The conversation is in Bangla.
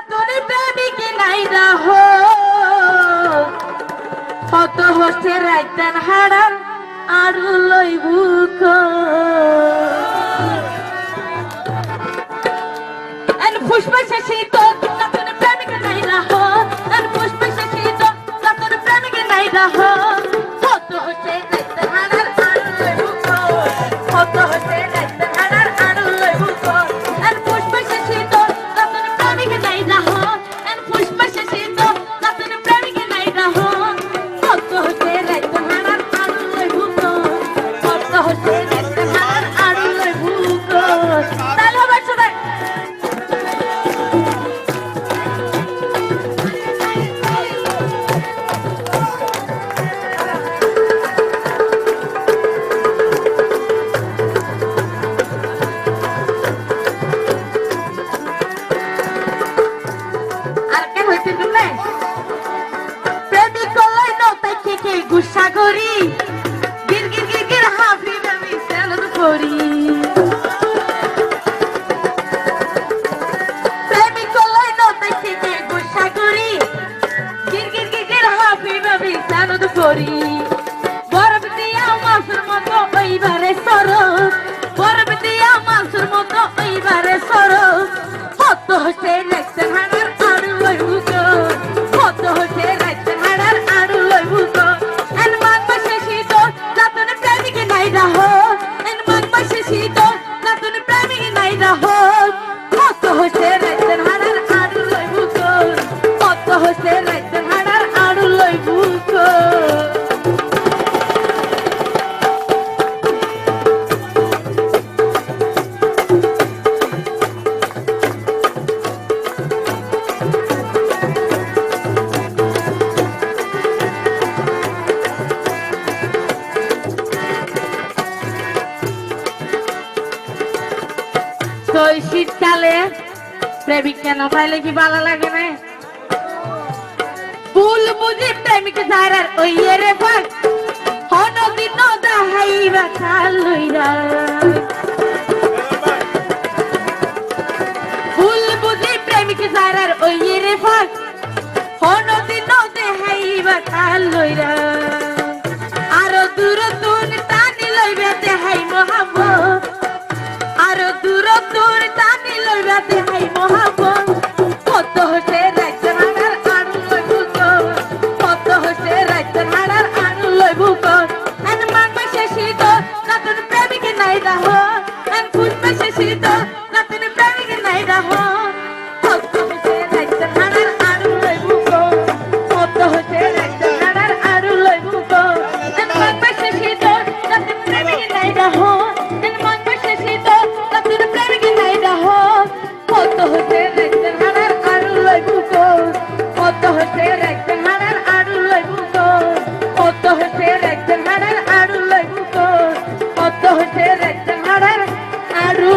নতুন প্রেমিক নাই রাহ কত হচ্ছে রাইতেন হারান আরু লইবুক পুষ্পা শেষে তো নতুন প্রেমিক নাই রাহ পুষ্পা শেষে তো নতুন প্রেমিক নাই রাহ কত হচ্ছে রাইতেন হারান আরু লইবুক কত হচ্ছে রাইতেন হারান আরু লইবুক পুষ্পা শেষে তো নতুন প্রেমিক নাই রাহ পুষ্পা শেষে তো নতুন প্রেমিক নাই রাহ কত হচ্ছে রাইতেন হারান আরু লইবুক কত হচ্ছে রাইতেন হারান আরু লইবুক তাহলে হবে সবাই গুসাগরি গির গির গির গির হাফি আমি সালদ করি প্রেমিক কলাই নতাই থেকে গুসাগরি গির গির গির গির হাফি আমি সালদ করি বরফ দিয়া মাসুর মতো ওইবারে সরস বরফ দিয়া মাসুর মতো ওইবারে সরস কত হচ্ছে লেখছেন হানার আড়ু লইবুক কত হচ্ছে লেখছেন হানার আড়ু লইবুক শীতকালে প্রেমিক কেন পাইলে কি ভালো লাগে না ভুল বুঝি প্রেমিক সারার ওই রে ফাঁক হনদিন দাহাইবা খালইরা ভুল বুঝি প্রেমিক সারার ওই রে ফাঁক হনদিন দেহাইবা খালইরা আরো দূর তুন টানি লইবে দেহাই মোহাম্মদ আরো দূর দূর টানি লইবে দেহাই মোহাম্মদ কত হচ্ছে রাইতেন হানার আড়ু লইবুক কত হচ্ছে রাইতেন হানার আড়ু লইবুক এন মাংবা শেষিত নতুন প্রেমিক নাই রাহ এন পুষ্পা শেষিত নতুন প্রেমিক নাই রাহ কত হচ্ছে রাইতেন হানার আড়ু লইবুক কত হচ্ছে রাইতেন হানার আড়ু লইবুক এন মাংবা শেষিত নতুন প্রেমিক নাই রাহ এন মাংবা শেষিত নতুন প্রেমিক নাই রাহ কত হচ্ছে রাইতেন হানার আড়ু লইবুক কত হচ্ছে রাইতেন হানার আড়ু লইবুক কত হচ্ছে রাইতেন হানার আড়ু লইবুক কত হচ্ছে রাইতেন হানার আড়ু